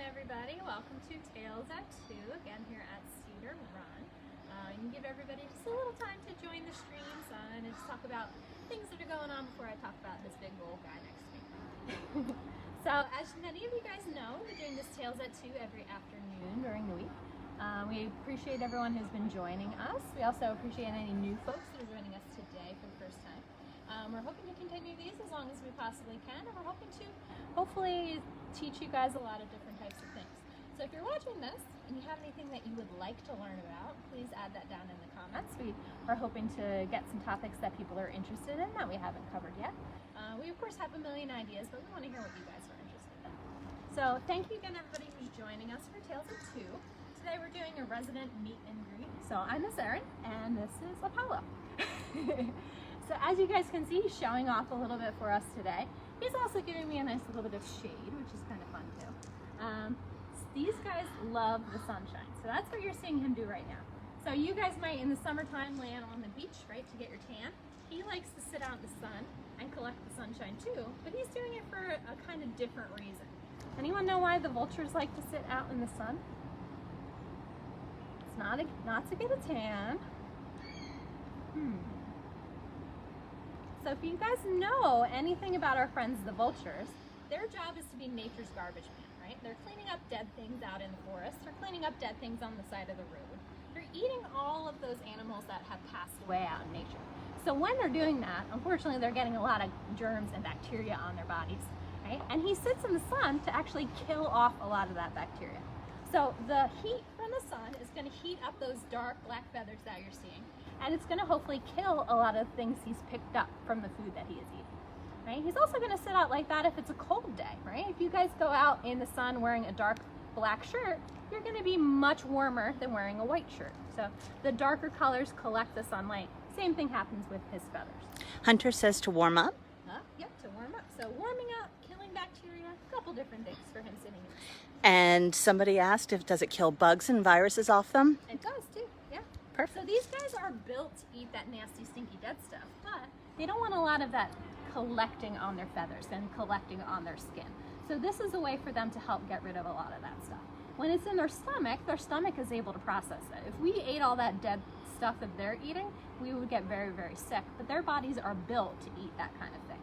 everybody. Welcome to Tales at 2, again here at Cedar Run. You can give everybody just a little time to join the stream, son, and just talk about things that are going on before I talk about this big old guy next to me. So, as many of you guys know, we're doing this Tales at 2 every afternoon during the week. We appreciate everyone who's been joining us. We also appreciate any new folks that are joining us today for the first time. We're hoping to continue these as long as we possibly can, and we're hoping to hopefully teach you guys a lot of different types of things. So if you're watching this and you have anything that you would like to learn about, please add that down in the comments. We are hoping to get some topics that people are interested in that we haven't covered yet. We of course have a million ideas, but we want to hear what you guys are interested in. So thank you again everybody who's joining us for Tales of 2. Today we're doing a resident meet and greet. So I'm Miss Erin and this is Apollo. So as you guys can see, he's showing off a little bit for us today. He's also giving me a nice little bit of shade, which is kind of fun too. These guys love the sunshine, so that's what you're seeing him do right now. So you guys might in the summertime land on the beach, right, to get your tan. He likes to sit out in the sun and collect the sunshine too, but he's doing it for a kind of different reason. Anyone know why the vultures like to sit out in the sun? It's not to get a tan. So if you guys know anything about our friends the vultures, their job is to be nature's garbage man, right? They're cleaning up dead things out in the forest. They're cleaning up dead things on the side of the road. They're eating all of those animals that have passed away out in nature. So when they're doing that, unfortunately, they're getting a lot of germs and bacteria on their bodies, right? And he sits in the sun to actually kill off a lot of that bacteria. So the heat from the sun is going to heat up those dark black feathers that you're seeing. And it's going to hopefully kill a lot of things he's picked up from the food that he is eating, right? He's also going to sit out like that if it's a cold day, right? If you guys go out in the sun wearing a dark black shirt, you're going to be much warmer than wearing a white shirt. So the darker colors collect the sunlight. Same thing happens with his feathers. Hunter says to warm up. Yep, to warm up. So warming up, killing bacteria, a couple different things for him sitting in the sun. And somebody asked if does it kill bugs and viruses off them? It does too, yeah. Perfect. So these guys are built to eat that nasty, stinky, dead stuff, but they don't want a lot of that collecting on their feathers and collecting on their skin. So this is a way for them to help get rid of a lot of that stuff. When it's in their stomach is able to process it. If we ate all that dead stuff that they're eating, we would get very, very sick, but their bodies are built to eat that kind of thing.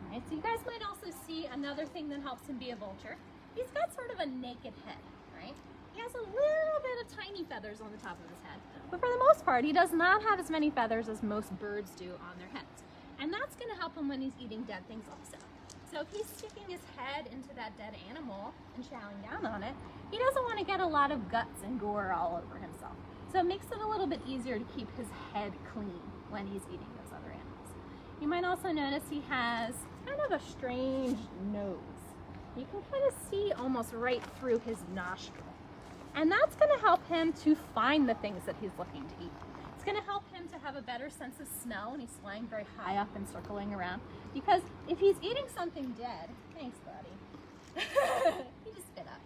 All right, so you guys might also see another thing that helps him be a vulture. He's got sort of a naked head, right? He has a little bit of tiny feathers on the top of his head, but for the most part, he does not have as many feathers as most birds do on their heads. And that's going to help him when he's eating dead things also. So if he's sticking his head into that dead animal and chowing down on it, he doesn't want to get a lot of guts and gore all over himself. So it makes it a little bit easier to keep his head clean when he's eating those other animals. You might also notice he has kind of a strange nose. You can kind of see almost right through his nostril. And that's going to help him to find the things that he's looking to eat. It's going to help him to have a better sense of smell when he's flying very high up and circling around. Because if he's eating something dead, thanks buddy, he just spit up.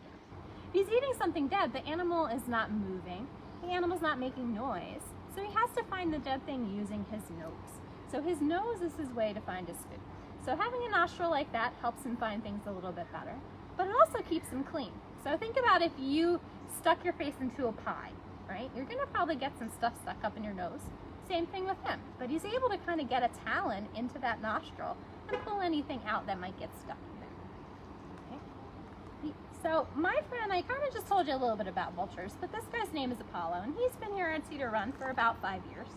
If he's eating something dead, the animal is not moving, the animal's not making noise, so he has to find the dead thing using his nose. So his nose is his way to find his food. So having a nostril like that helps him find things a little bit better, but it also keeps him clean. So think about if you stuck your face into a pie, right? You're gonna probably get some stuff stuck up in your nose. Same thing with him, but he's able to kind of get a talon into that nostril and pull anything out that might get stuck in there. Okay? So my friend, I kind of just told you a little bit about vultures, but this guy's name is Apollo, and he's been here at Cedar Run for about 5 years.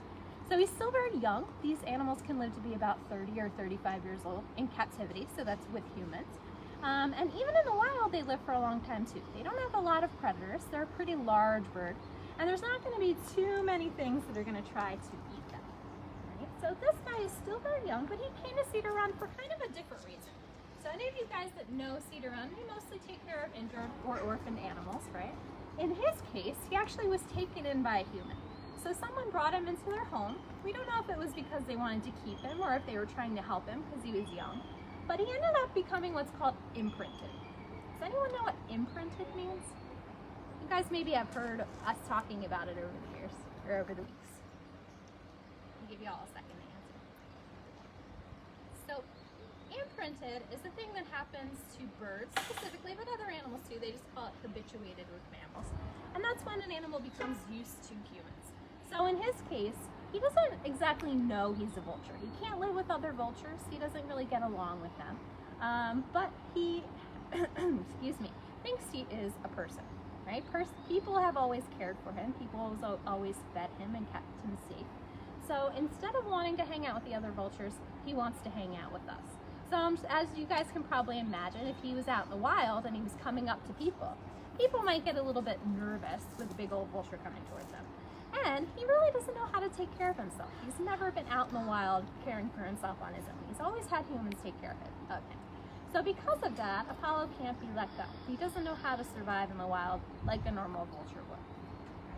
So he's still very young. These animals can live to be about 30 or 35 years old in captivity, so that's with humans. And even in the wild, they live for a long time too. They don't have a lot of predators. They're a pretty large bird, and there's not going to be too many things that are going to try to eat them. Right? So this guy is still very young, but he came to Cedar Run for kind of a different reason. So any of you guys that know Cedar Run, we mostly take care of injured or orphaned animals, right? In his case, he actually was taken in by a human. So someone brought him into their home. We don't know if it was because they wanted to keep him or if they were trying to help him because he was young. But he ended up becoming what's called imprinted. Does anyone know what imprinted means? You guys maybe have heard us talking about it over the years, or over the weeks. I'll give you all a second to answer. So imprinted is the thing that happens to birds specifically, but other animals too. They just call it habituated with mammals. And that's when an animal becomes used to humans. So in his case, he doesn't exactly know he's a vulture. He can't live with other vultures. He doesn't really get along with them. But he, excuse me, thinks he is a person, right? People have always cared for him. People have always fed him and kept him safe. So instead of wanting to hang out with the other vultures, he wants to hang out with us. So as you guys can probably imagine, if he was out in the wild and he was coming up to people might get a little bit nervous with a big old vulture coming towards them. And he really doesn't know how to take care of himself. He's never been out in the wild caring for himself on his own. He's always had humans take care of him. So because of that, Apollo can't be let go. He doesn't know how to survive in the wild like a normal vulture would.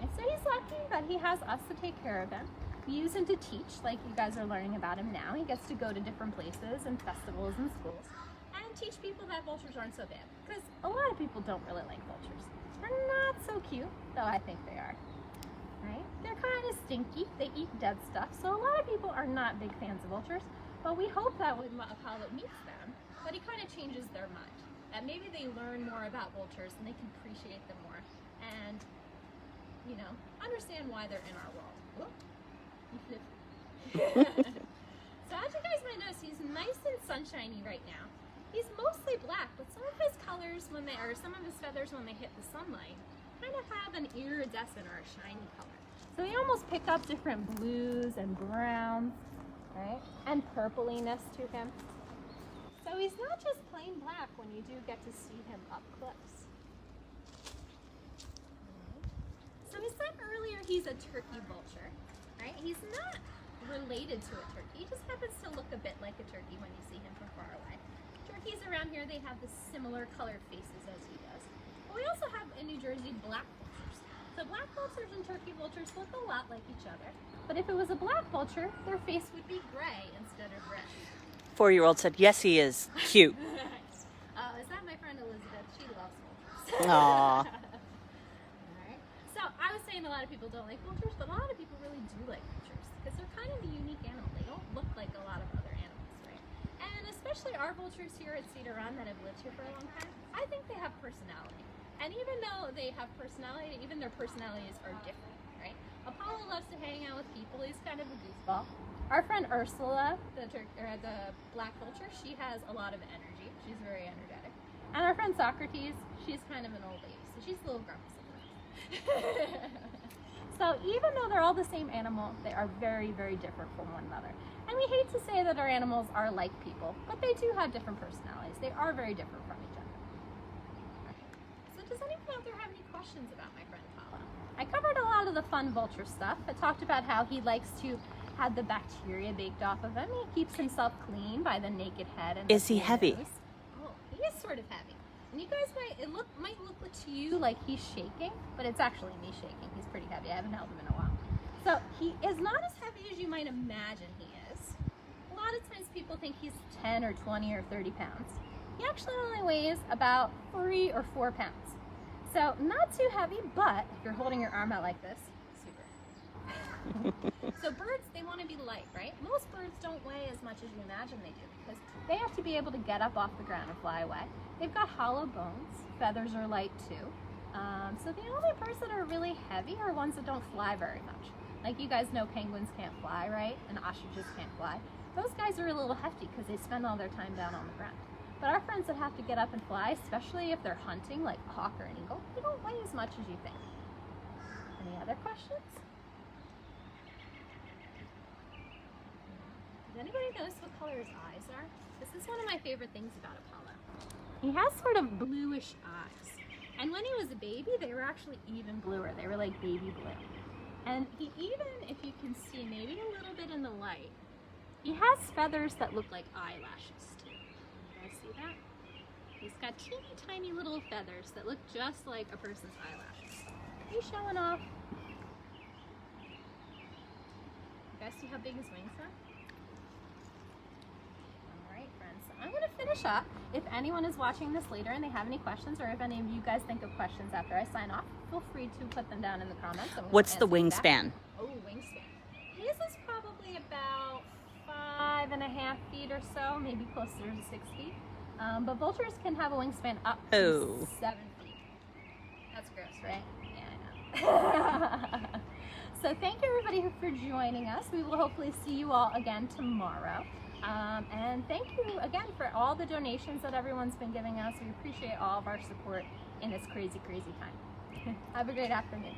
Right? So he's lucky that he has us to take care of him. We use him to teach, like you guys are learning about him now. He gets to go to different places and festivals and schools and teach people that vultures aren't so bad. Because a lot of people don't really like vultures. They're not so cute, though I think they are. Right? They're kind of stinky. They eat dead stuff. So a lot of people are not big fans of vultures. But we hope that when Apollo meets them, that he kind of changes their mind. That maybe they learn more about vultures and they can appreciate them more. And, you know, understand why they're in our world. Whoop. So as you guys might notice, he's nice and sunshiny right now. He's mostly black, but some of his colors some of his feathers when they hit the sunlight kind of have an iridescent or a shiny color. So they almost pick up different blues and browns, right? And purpliness to him. So he's not just plain black when you do get to see him up close. So we said earlier he's a turkey vulture, right? He's not related to a turkey. He just happens to look a bit like a turkey when you see him from far away. Turkeys around here, they have the similar colored faces as he does. But we also have in New Jersey black vultures. So black vultures and turkey vultures look a lot like each other. But if it was a black vulture, their face would be gray instead of red. 4-year-old said, yes, he is cute. Is that my friend Elizabeth? She loves vultures. Aww. Alright. So I was saying a lot of people don't like vultures, but a lot of people really do like vultures because they're kind of a unique animal. They don't look like a lot of other animals, right? And especially our vultures here at Cedar Run that have lived here for a long time, I think they have personality. And even though they have personality, even their personalities are different, right? Apollo loves to hang out with people. He's kind of a goofball. Our friend Ursula, the black vulture, she has a lot of energy. She's very energetic. And our friend Socrates, she's kind of an old lady, so she's a little grumpy sometimes. So even though they're all the same animal, they are very, very different from one another. And we hate to say that our animals are like people, but they do have different personalities. They are very different from each other. So does anyone out there have any questions about my friend Apollo? I covered a lot of the fun vulture stuff. I talked about how he likes to have the bacteria baked off of him. He keeps himself clean by the naked head. And is he heavy? Nose. Oh, he is sort of heavy. And you guys might look to you like he's shaking, but it's actually me shaking. He's pretty heavy. I haven't held him in a while. So he is not as heavy as you might imagine he is. A lot of times people think he's 10 or 20 or 30 pounds. He actually only weighs about 3 or 4 pounds. So not too heavy, but if you're holding your arm out like this, super. So birds, they want to be light, right? Most birds don't weigh as much as you imagine they do because they have to be able to get up off the ground and fly away. They've got hollow bones. Feathers are light too. So the only birds that are really heavy are ones that don't fly very much. Like you guys know penguins can't fly, right? And ostriches can't fly. Those guys are a little hefty because they spend all their time down on the ground. But our friends that have to get up and fly, especially if they're hunting like a hawk or an eagle, they don't weigh as much as you think. Any other questions? Does anybody notice what color his eyes are? This is one of my favorite things about Apollo. He has sort of bluish eyes. And when he was a baby, they were actually even bluer. They were like baby blue. And he even, if you can see maybe a little bit in the light, he has feathers that look like eyelashes too. You guys see that? He's got teeny tiny little feathers that look just like a person's eyelashes. He's showing off. You guys see how big his wings are? Alright friends, so I'm going to finish up. If anyone is watching this later and they have any questions, or if any of you guys think of questions after I sign off, feel free to put them down in the comments. What's the wingspan? Oh, wingspan. His is probably about 5.5 feet or so, maybe closer to 6 feet. But vultures can have a wingspan up to Oh. 7 feet. That's gross, right? Yeah, I know. So thank you everybody for joining us. We will hopefully see you all again tomorrow. And thank you again for all the donations that everyone's been giving us. We appreciate all of our support in this crazy, crazy time. Have a great afternoon.